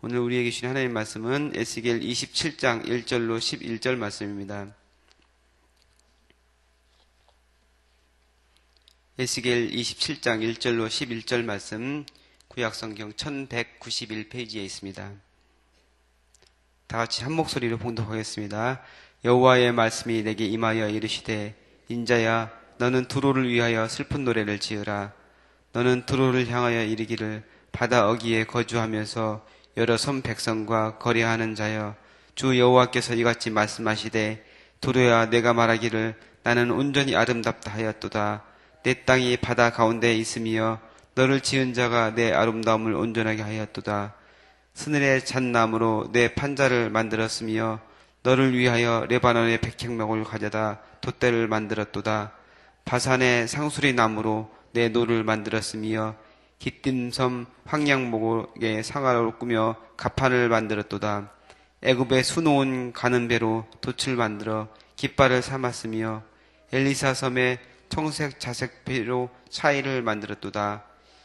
오늘 우리에게 주신 하나님 말씀은 에스겔 27장 1절로 11절 말씀입니다. 에스겔 27장 1절로 11절 말씀 구약성경 1191페이지에 있습니다. 다같이 한 목소리로 봉독하겠습니다. 여호와의 말씀이 내게 임하여 이르시되 인자야 너는 두로를 위하여 슬픈 노래를 지으라. 너는 두로를 향하여 이르기를 바다 어귀에 거주하면서 여러 섬 백성과 거래하는 자여 주 여호와께서 이같이 말씀하시되 두로야 내가 말하기를 나는 온전히 아름답다 하였도다. 내 땅이 바다 가운데에 있으며 너를 지은 자가 내 아름다움을 온전하게 하였도다. 스늘의 잣나무로 내 판자를 만들었으며 너를 위하여 레바논의 백향목을 가져다 돛대를 만들었도다. 바산의 상수리 나무로 내 노를 만들었으며 깃든 섬 황양목에 상아를 꾸며 가판을 만들었도다. 애굽의 수놓은 가는 배로 돛을 만들어 깃발을 삼았으며 엘리사 섬에 청색 자색 배로 차이를 만들었도다.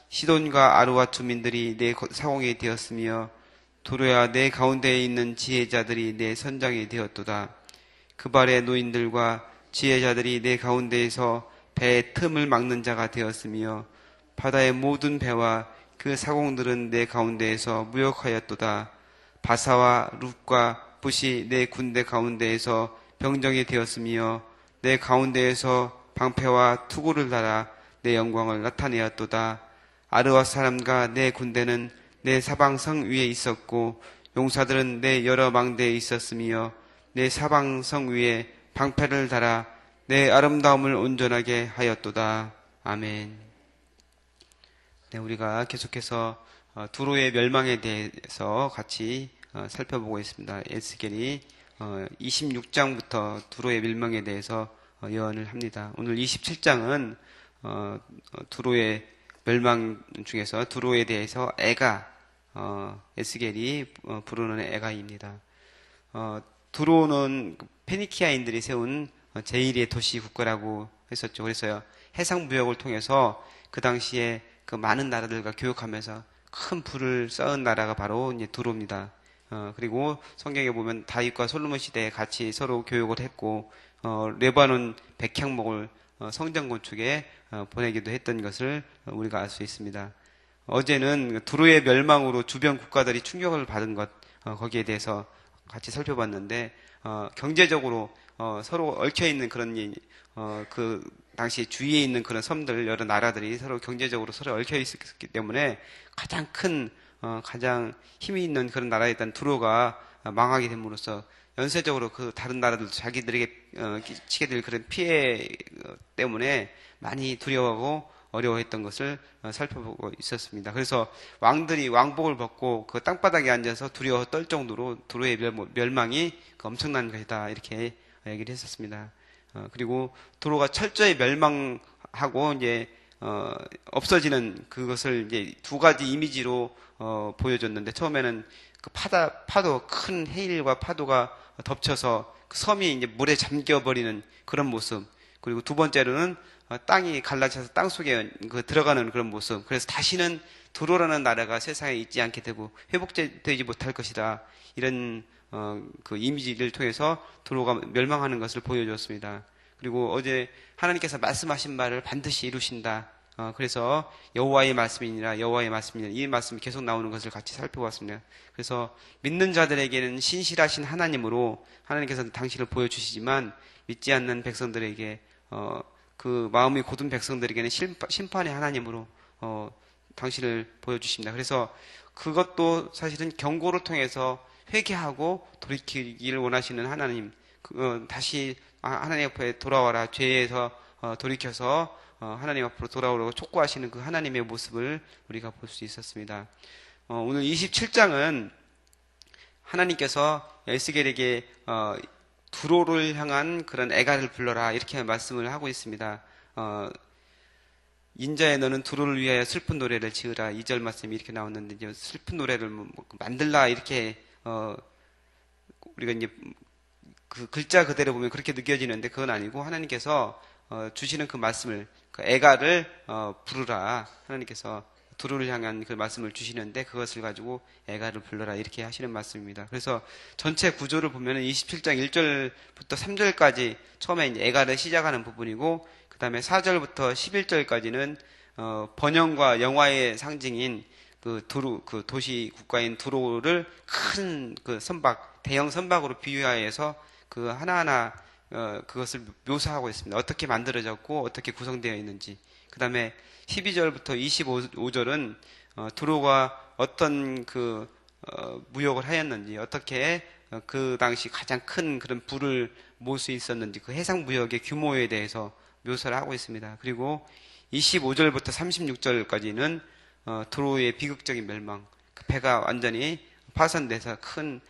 시돈과 아루와 주민들이 내 사공이 되었으며 두로야 내 가운데에 있는 지혜자들이 내 선장이 되었도다. 그발의 노인들과 지혜자들이 내 가운데에서 배의 틈을 막는 자가 되었으며 바다의 모든 배와 그 사공들은 내 가운데에서 무역하였도다. 바사와 룻과 붓이 내 군대 가운데에서 병정이 되었으며 내 가운데에서 방패와 투구를 달아 내 영광을 나타내었도다. 아르와 사람과 내 군대는 내 사방성 위에 있었고 용사들은 내 여러 망대에 있었으며 내 사방성 위에 방패를 달아 내 아름다움을 온전하게 하였도다. 아멘. 네, 우리가 계속해서 두로의 멸망에 대해서 같이 살펴보고 있습니다. 에스겔이 26장부터 두로의 멸망에 대해서 예언을 합니다. 오늘 27장은 두로의 멸망 중에서 두로에 대해서 애가 에스겔이 부르는 애가입니다. 두로는 페니키아인들이 세운 제1의 도시 국가라고 했었죠. 그래서 해상 무역을 통해서 그 당시에 그 많은 나라들과 교역하면서 큰 부를 쌓은 나라가 바로 이제 두로입니다. 그리고 성경에 보면 다윗과 솔로몬 시대에 같이 서로 교역을 했고 레바논 백향목을 성전 건축에 보내기도 했던 것을 우리가 알 수 있습니다. 어제는 두로의 멸망으로 주변 국가들이 충격을 받은 것 거기에 대해서 같이 살펴봤는데 경제적으로 서로 얽혀있는 그런 그 당시 주위에 있는 그런 섬들 여러 나라들이 서로 경제적으로 서로 얽혀 있었기 때문에 가장 큰 가장 힘이 있는 그런 나라였던 두로가 망하게 됨으로써 연쇄적으로 그 다른 나라들도 자기들에게 끼치게 될 그런 피해 때문에 많이 두려워하고 어려워했던 것을 살펴보고 있었습니다. 그래서 왕들이 왕복을 벗고 그 땅바닥에 앉아서 두려워 떨 정도로 두로의 멸망이 엄청난 것이다 이렇게 얘기를 했었습니다. 그리고 두로가 철저히 멸망하고 이제 없어지는 그것을 이제 두 가지 이미지로 보여줬는데 처음에는 그 파도 큰 해일과 파도가 덮쳐서 그 섬이 이제 물에 잠겨버리는 그런 모습. 그리고 두 번째로는 땅이 갈라져서 땅 속에 들어가는 그런 모습. 그래서 다시는 두로라는 나라가 세상에 있지 않게 되고 회복되지 못할 것이다. 이런 그 이미지를 통해서 두로가 멸망하는 것을 보여주었습니다. 그리고 어제 하나님께서 말씀하신 말을 반드시 이루신다. 그래서 여호와의 말씀이니라 여호와의 말씀이니라 이 말씀이 계속 나오는 것을 같이 살펴봤습니다. 그래서 믿는 자들에게는 신실하신 하나님으로 하나님께서는 당신을 보여주시지만 믿지 않는 백성들에게 그 마음이 곧은 백성들에게는 심판의 하나님으로 당신을 보여주십니다. 그래서 그것도 사실은 경고를 통해서 회개하고 돌이키기를 원하시는 하나님, 다시 하나님 앞에 돌아와라, 죄에서 돌이켜서 하나님 앞으로 돌아오라고 촉구하시는 그 하나님의 모습을 우리가 볼 수 있었습니다. 오늘 27장은 하나님께서 에스겔에게 두로를 향한 그런 애가를 불러라 이렇게 말씀을 하고 있습니다. 인자야 너는 두로를 위하여 슬픈 노래를 지으라 2절 말씀이 이렇게 나왔는데 이제 슬픈 노래를 만들라 이렇게 우리가 이제 그 글자 그대로 보면 그렇게 느껴지는데 그건 아니고 하나님께서 주시는 그 말씀을 그 애가를 부르라 하나님께서 두루를 향한 그 말씀을 주시는데 그것을 가지고 애가를 불러라 이렇게 하시는 말씀입니다. 그래서 전체 구조를 보면은 27장 1절부터 3절까지 처음에 이제 애가를 시작하는 부분이고 그 다음에 4절부터 11절까지는 번영과 영화의 상징인 그 도시 국가인 두로를 큰 그 선박, 대형 선박으로 비유하여서 그 하나하나 그것을 묘사하고 있습니다. 어떻게 만들어졌고 어떻게 구성되어 있는지. 그 다음에 12절부터 25절은 두로가 어떤 무역을 하였는지, 어떻게 그 당시 가장 큰 그런 부를 모을 수 있었는지, 그 해상 무역의 규모에 대해서 묘사를 하고 있습니다. 그리고 25절부터 36절까지는 두로의 비극적인 멸망, 그 배가 완전히 파손돼서 큰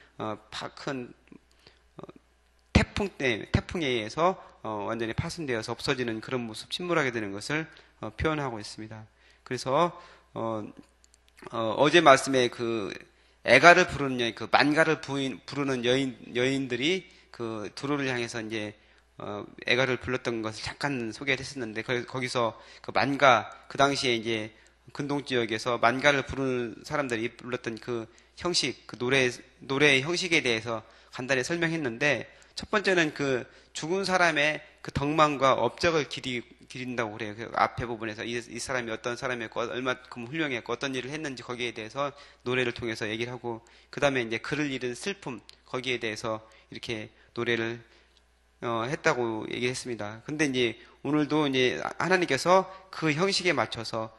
태풍에 의해서 완전히 파손되어서 없어지는 그런 모습, 침몰하게 되는 것을 표현하고 있습니다. 그래서 어제 말씀에 그 애가를 부르는 여인, 그 만가를 부르는 여인들이 그 두로를 향해서 이제 애가를 불렀던 것을 잠깐 소개를 했었는데 거기서 그 만가, 그 당시에 이제 근동 지역에서 만가를 부르는 사람들이 불렀던 그 형식, 그 노래의 형식에 대해서 간단히 설명했는데, 첫 번째는 그 죽은 사람의 그 덕망과 업적을 기린다고 그래요. 그 앞에 부분에서 이 사람이 어떤 사람이었고 얼마큼 훌륭했고 어떤 일을 했는지 거기에 대해서 노래를 통해서 얘기를 하고, 그 다음에 이제 그를 잃은 슬픔, 거기에 대해서 이렇게 노래를 했다고 얘기했습니다. 근데 이제 오늘도 이제 하나님께서 그 형식에 맞춰서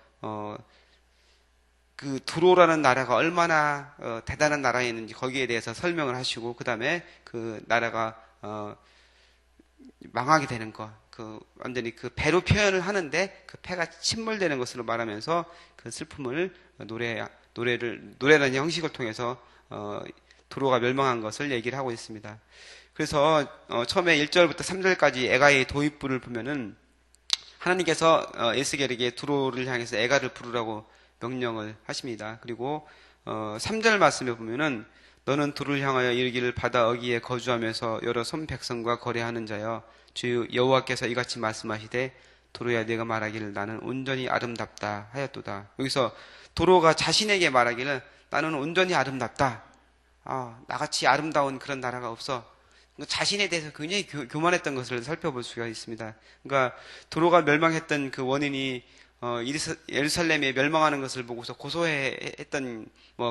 그 두로라는 나라가 얼마나 대단한 나라였는지 거기에 대해서 설명을 하시고, 그 다음에 그 나라가 망하게 되는 것, 완전히 그 배로 표현을 하는데 그 패가 침몰되는 것으로 말하면서 그 슬픔을 노래라는 형식을 통해서 두로가 멸망한 것을 얘기를 하고 있습니다. 그래서 처음에 1절부터 3절까지 애가의 도입부를 보면은 하나님께서 에스겔에게 두로를 향해서 애가를 부르라고 명령을 하십니다. 그리고 3절 말씀에 보면은 너는 두로를 향하여 이르기를 바다 어귀에 거주하면서 여러 손 백성과 거래하는 자여, 주 여호와께서 이같이 말씀하시되 두로야 네가 말하기를 나는 온전히 아름답다 하였도다. 여기서 두로가 자신에게 말하기를 나는 온전히 아름답다. 나같이 아름다운 그런 나라가 없어. 자신에 대해서 굉장히 교만했던 것을 살펴볼 수가 있습니다. 그러니까 두로가 멸망했던 그 원인이 예루살렘에 멸망하는 것을 보고서 고소했던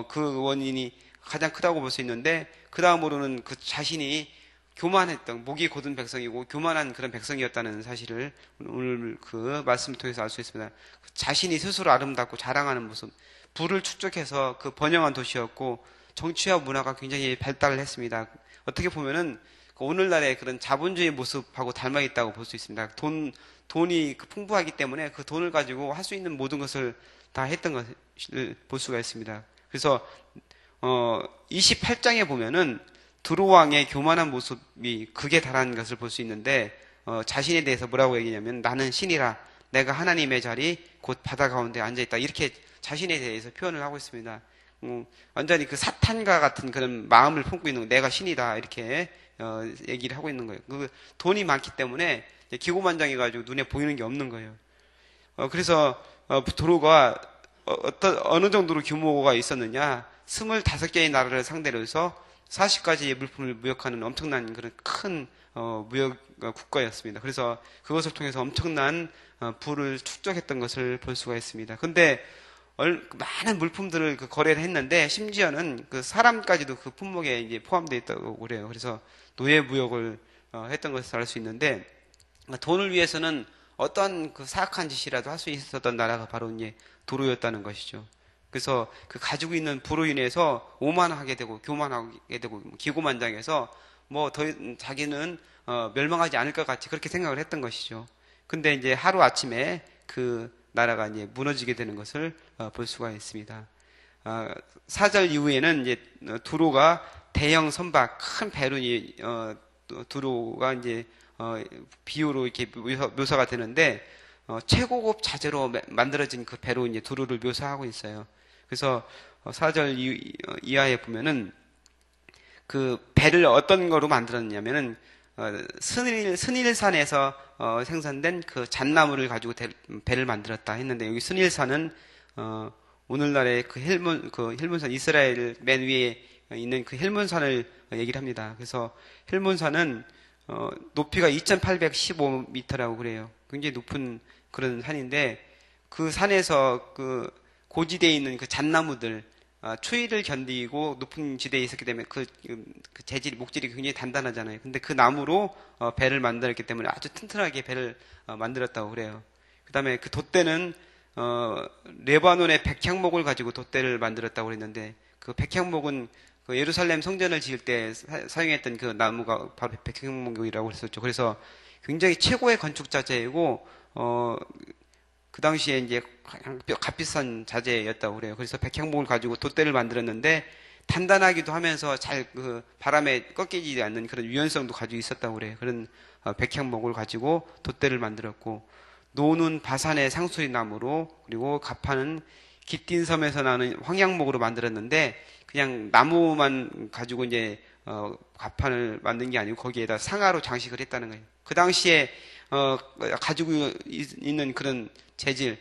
그 원인이 가장 크다고 볼 수 있는데, 그 다음으로는 그 자신이 교만했던, 목이 곧은 백성이고 교만한 그런 백성이었다는 사실을 오늘 그 말씀을 통해서 알 수 있습니다. 자신이 스스로 아름답고 자랑하는 모습, 부를 축적해서 그 번영한 도시였고 정치와 문화가 굉장히 발달을 했습니다. 어떻게 보면은 오늘날의 그런 자본주의 모습하고 닮아 있다고 볼 수 있습니다. 돈이 풍부하기 때문에 그 돈을 가지고 할 수 있는 모든 것을 다 했던 것을 볼 수가 있습니다. 그래서 28장에 보면은 두로 왕의 교만한 모습이 극에 달하는 것을 볼 수 있는데, 자신에 대해서 뭐라고 얘기냐면 나는 신이라, 내가 하나님의 자리 곧 바다 가운데 앉아있다, 이렇게 자신에 대해서 표현을 하고 있습니다. 완전히 그 사탄과 같은 그런 마음을 품고 있는, 내가 신이다 이렇게 얘기를 하고 있는 거예요. 그 돈이 많기 때문에 기고만장해가지고 눈에 보이는 게 없는 거예요. 그래서 두로가 어느 정도로 규모가 있었느냐, 25개의 나라를 상대로 해서 40가지의 물품을 무역하는 엄청난 그런 큰 무역 국가였습니다. 그래서 그것을 통해서 엄청난 부를 축적했던 것을 볼 수가 있습니다. 근데 많은 물품들을 거래를 했는데 심지어는 그 사람까지도 그 품목에 이제 포함되어 있다고 그래요. 그래서 노예 무역을 했던 것을 알 수 있는데, 돈을 위해서는 어떤 그 사악한 짓이라도 할 수 있었던 나라가 바로 이제 두로였다는 것이죠. 그래서 그 가지고 있는 부로 인해서 오만하게 되고 교만하게 되고 기고만장해서 자기는 멸망하지 않을 것 같이 그렇게 생각을 했던 것이죠. 근데 이제 하루 아침에 그 나라가 이제 무너지게 되는 것을 볼 수가 있습니다. 4절 이후에는 이제 두로가 대형 선박, 큰 배로 두로가 이제 비유로 이렇게 묘사가 되는데, 최고급 자재로 만들어진 그 배로 이제 두로를 묘사하고 있어요. 그래서 4절 이하에 보면은 그 배를 어떤 거로 만들었냐면은 스닐산에서 생산된 그 잣나무를 가지고 배를 만들었다 했는데, 여기 스닐산은 오늘날의 그 헬몬산 이스라엘 맨 위에 있는 그 헬몬산을 얘기를 합니다. 그래서 헬몬산은 높이가 2,815m라고 그래요. 굉장히 높은 그런 산인데 그 산에서 그 고지대에 있는 그 잣나무들 추위를 견디고 높은 지대에 있었기 때문에 그 재질 목질이 굉장히 단단하잖아요. 근데 그 나무로 배를 만들었기 때문에 아주 튼튼하게 배를 만들었다고 그래요. 그다음에 그 돛대는 레바논의 백향목을 가지고 돛대를 만들었다고 그랬는데 그 백향목은 그 예루살렘 성전을 지을 때 사용했던 그 나무가 바로 백향목이라고 했었죠. 그래서 굉장히 최고의 건축 자재이고 그 당시에 이제 값비싼 자재였다고 그래요. 그래서 백향목을 가지고 돛대를 만들었는데 단단하기도 하면서 잘 그 바람에 꺾이지 않는 그런 유연성도 가지고 있었다고 그래요. 그런 백향목을 가지고 돛대를 만들었고 노는 바산의 상수리 나무로 그리고 가판은 기띤 섬에서 나는 황양목으로 만들었는데 그냥 나무만 가지고 이제 가판을 만든 게 아니고 거기에다 상아로 장식을 했다는 거예요. 그 당시에 가지고 있는 그런 재질,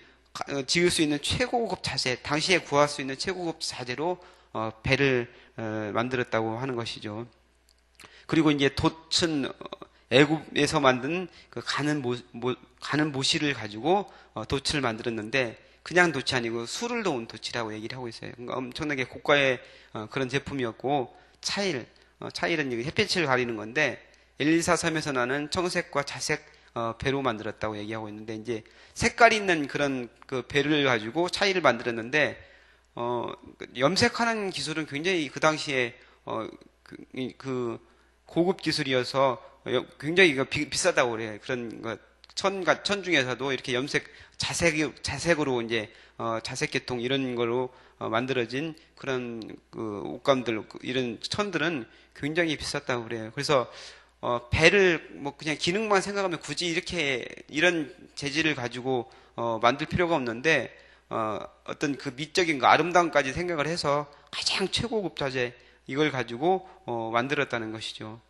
지을 수 있는 최고급 자재, 당시에 구할 수 있는 최고급 자재로 배를 만들었다고 하는 것이죠. 그리고 이제 돛은 애굽에서 만든 그 가는 모시를 가지고 돛을 만들었는데 그냥 돛이 아니고 술을 넣은 돛이라고 얘기를 하고 있어요. 그러니까 엄청나게 고가의 그런 제품이었고 차일은 햇빛을 가리는 건데 엘리사 섬에서 나는 청색과 자색 배로 만들었다고 얘기하고 있는데 이제 색깔 있는 그런 그 배를 가지고 차일을 만들었는데 염색하는 기술은 굉장히 그 당시에 그 고급 기술이어서 굉장히 비싸다고 그래요. 그런 거 천 중에서도 이렇게 염색 자색으로 이제 자색 계통 이런 거로 만들어진 그런 그 옷감들 이런 천들은 굉장히 비쌌다고 그래요. 그래서 배를 뭐 그냥 기능만 생각하면 굳이 이렇게 이런 재질을 가지고 만들 필요가 없는데 어떤 그 미적인 거 아름다움까지 생각을 해서 가장 최고급 자재 이걸 가지고 만들었다는 것이죠.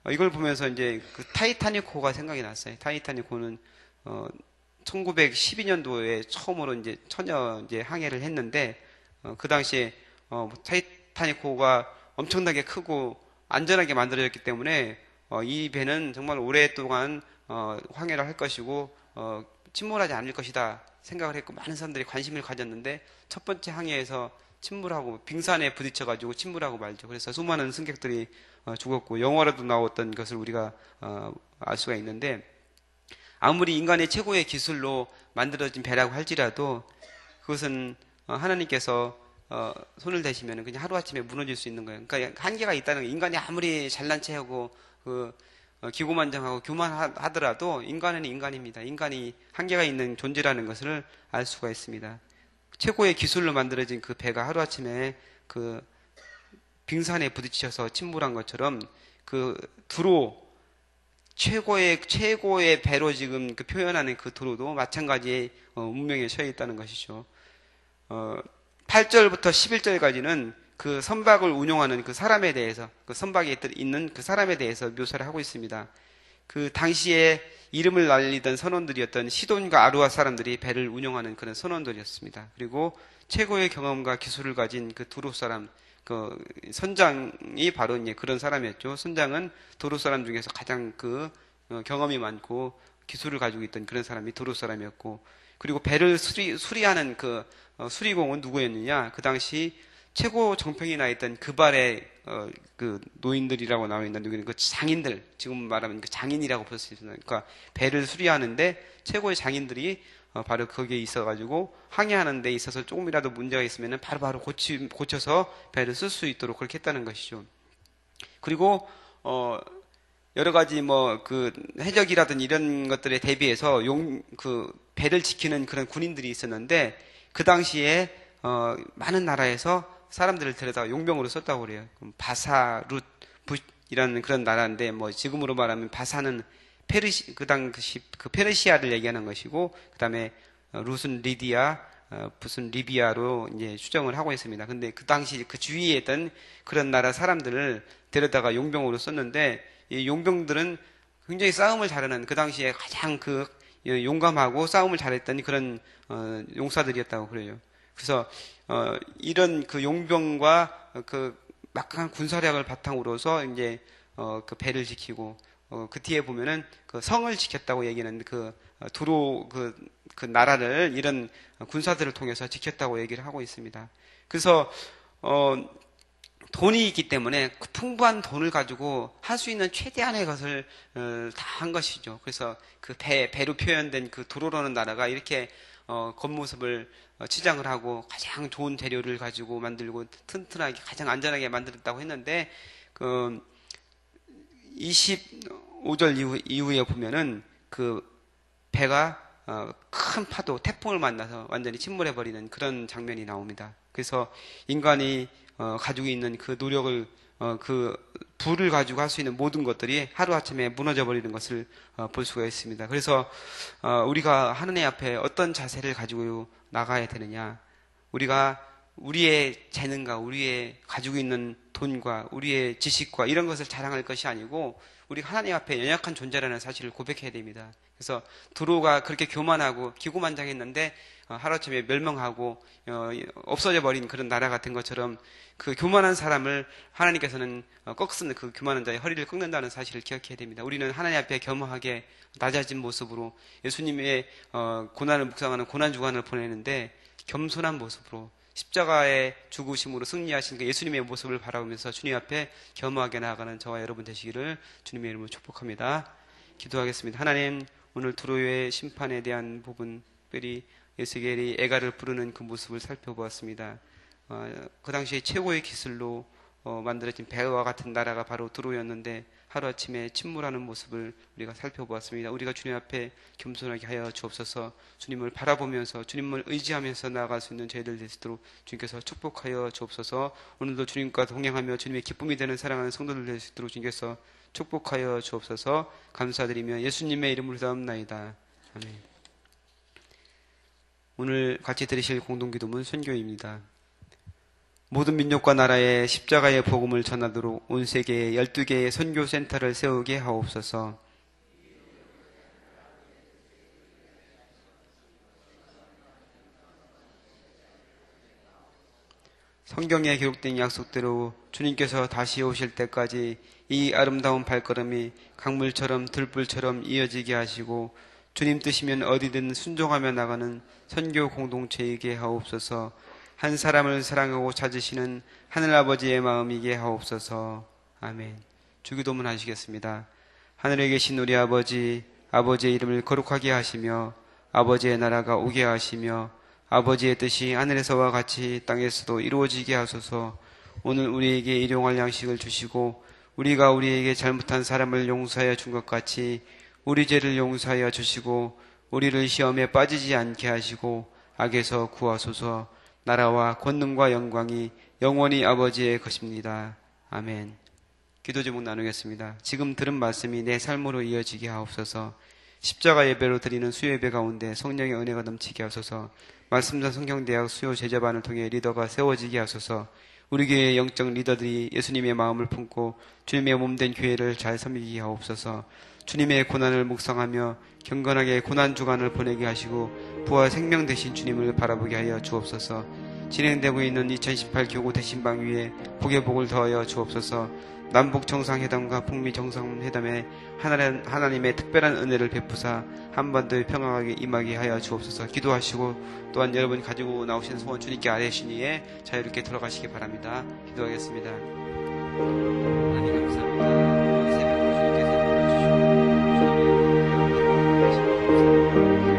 이걸 보면서 이제 그 타이타닉호가 생각이 났어요. 타이타닉호는 1912년도에 처음으로 이제 처녀 이제 항해를 했는데 그 당시에 타이타닉호가 엄청나게 크고 안전하게 만들어졌기 때문에 이 배는 정말 오랫동안 항해를 할 것이고 침몰하지 않을 것이다 생각을 했고 많은 사람들이 관심을 가졌는데 첫 번째 항해에서 침몰하고 빙산에 부딪혀가지고 침몰하고 말죠. 그래서 수많은 승객들이 죽었고 영화로도 나왔던 것을 우리가 알 수가 있는데 아무리 인간의 최고의 기술로 만들어진 배라고 할지라도 그것은 하나님께서 손을 대시면 그냥 하루아침에 무너질 수 있는 거예요. 그러니까 한계가 있다는 거예요. 인간이 아무리 잘난 체하고 기고만장하고 교만하더라도 인간은 인간입니다. 인간이 한계가 있는 존재라는 것을 알 수가 있습니다. 최고의 기술로 만들어진 그 배가 하루아침에 그 빙산에 부딪혀서 침몰한 것처럼 그 두로 최고의 배로 지금 그 표현하는 그 두로도 마찬가지의 운명에 처해 있다는 것이죠. 8절부터 11절까지는 그 선박을 운용하는 그 사람에 대해서 그 선박에 있는 그 사람에 대해서 묘사를 하고 있습니다. 그 당시에 이름을 날리던 선원들이었던 시돈과 아루아 사람들이 배를 운용하는 그런 선원들이었습니다. 그리고 최고의 경험과 기술을 가진 그 두로 사람, 그 선장이 바로 이제 그런 사람이었죠. 선장은 두로 사람 중에서 가장 그 경험이 많고 기술을 가지고 있던 그런 사람이 두로 사람이었고, 그리고 배를 수리하는 그 수리공은 누구였느냐? 그 당시 최고 정평이 나 있던 그발의 그 노인들이라고 나와 있는 그 장인들, 지금 말하면 그 장인이라고 볼 수 있습니다. 그러니까 배를 수리하는데 최고의 장인들이 바로 거기에 있어가지고 항해하는 데 있어서 조금이라도 문제가 있으면 바로바로 고쳐서 배를 쓸 수 있도록 그렇게 했다는 것이죠. 그리고 여러 가지 뭐 그 해적이라든 이런 것들에 대비해서 그 배를 지키는 그런 군인들이 있었는데 그 당시에 많은 나라에서 사람들을 데려다가 용병으로 썼다고 그래요. 바사, 룻이라는 그런 나라인데 뭐 지금으로 말하면 바사는 그 페르시아를 얘기하는 것이고, 그 다음에 룻은 리디아, 붓은 리비아로 이제 추정을 하고 있습니다. 근데 그 당시 그 주위에 있던 그런 나라 사람들을 데려다가 용병으로 썼는데 이 용병들은 굉장히 싸움을 잘하는 그 당시에 가장 그 용감하고 싸움을 잘했던 그런 용사들이었다고 그래요. 그래서 이런 그 용병과 그 막강한 군사력을 바탕으로서 이제 그 배를 지키고 그 뒤에 보면은 그 성을 지켰다고 얘기는 그 두로 그 나라를 이런 군사들을 통해서 지켰다고 얘기를 하고 있습니다. 그래서 돈이 있기 때문에 그 풍부한 돈을 가지고 할 수 있는 최대한의 것을 다 한 것이죠. 그래서 그 배로 표현된 그 두로라는 나라가 이렇게 겉모습을 치장을 하고 가장 좋은 재료를 가지고 만들고 튼튼하게 가장 안전하게 만들었다고 했는데 그 25절 이후에 보면은 그 배가 큰 파도, 태풍을 만나서 완전히 침몰해버리는 그런 장면이 나옵니다. 그래서 인간이 가지고 있는 그 노력을 그 불을 가지고 할 수 있는 모든 것들이 하루아침에 무너져버리는 것을 볼 수가 있습니다. 그래서 우리가 하느님 앞에 어떤 자세를 가지고 나가야 되느냐, 우리가 우리의 재능과 우리의 가지고 있는 돈과 우리의 지식과 이런 것을 자랑할 것이 아니고 우리가 하나님 앞에 연약한 존재라는 사실을 고백해야 됩니다. 그래서 두로가 그렇게 교만하고 기고만장했는데 하루아침에 멸망하고 없어져 버린 그런 나라가 된 것처럼 그 교만한 사람을 하나님께서는 꺾는 그 교만한 자의 허리를 꺾는다는 사실을 기억해야 됩니다. 우리는 하나님 앞에 겸허하게 낮아진 모습으로 예수님의 고난을 묵상하는 고난 주간을 보내는데 겸손한 모습으로 십자가의 죽으심으로 승리하신 그 예수님의 모습을 바라보면서 주님 앞에 겸허하게 나아가는 저와 여러분 되시기를 주님의 이름으로 축복합니다. 기도하겠습니다. 하나님, 오늘 두로의 심판에 대한 부분, 특별히 에스겔이 애가를 부르는 그 모습을 살펴보았습니다. 그 당시에 최고의 기술로 만들어진 배와 같은 나라가 바로 두로였는데 하루아침에 침몰하는 모습을 우리가 살펴보았습니다. 우리가 주님 앞에 겸손하게 하여 주옵소서. 주님을 바라보면서 주님을 의지하면서 나아갈 수 있는 저희들 될 수 있도록 주님께서 축복하여 주옵소서. 오늘도 주님과 동행하며 주님의 기쁨이 되는 사랑하는 성도들 될 수 있도록 주님께서 축복하여 주옵소서. 감사드리며 예수님의 이름으로 기도합나이다. 아멘. 오늘 같이 들으실 공동기도문 선교입니다. 모든 민족과 나라에 십자가의 복음을 전하도록 온 세계에 12개의 선교센터를 세우게 하옵소서. 성경에 기록된 약속대로 주님께서 다시 오실 때까지 이 아름다운 발걸음이 강물처럼 들불처럼 이어지게 하시고 주님 뜻이면 어디든 순종하며 나가는 선교 공동체이게 하옵소서. 한 사람을 사랑하고 찾으시는 하늘아버지의 마음이게 하옵소서. 아멘. 주기도문 하시겠습니다. 하늘에 계신 우리 아버지, 아버지의 이름을 거룩하게 하시며 아버지의 나라가 오게 하시며 아버지의 뜻이 하늘에서와 같이 땅에서도 이루어지게 하소서. 오늘 우리에게 일용할 양식을 주시고 우리가 우리에게 잘못한 사람을 용서하여 준 것 같이 우리 죄를 용서하여 주시고 우리를 시험에 빠지지 않게 하시고 악에서 구하소서. 나라와 권능과 영광이 영원히 아버지의 것입니다. 아멘. 기도 제목 나누겠습니다. 지금 들은 말씀이 내 삶으로 이어지게 하옵소서. 십자가 예배로 드리는 수요 예배 가운데 성령의 은혜가 넘치게 하소서. 말씀전 성경대학 수요 제자반을 통해 리더가 세워지게 하소서. 우리 교회의 영적 리더들이 예수님의 마음을 품고 주님의 몸된 교회를 잘 섬기게 하옵소서. 주님의 고난을 묵상하며 경건하게 고난 주간을 보내게 하시고 부활 생명 되신 주님을 바라보게 하여 주옵소서. 진행되고 있는 2018 교구 대신방 위에 복의 복을 더하여 주옵소서. 남북 정상회담과 북미 정상회담에 하나님의 특별한 은혜를 베푸사 한반도의 평화하게 임하게 하여 주옵소서. 기도하시고 또한 여러분 가지고 나오신 소원 주님께 아뢰시니에 자유롭게 들어가시기 바랍니다. 기도하겠습니다. 하나님 감사합니다. 이 새벽 주님께서 불러주시고 주님의 은혜와 기쁨을 하시옵소서.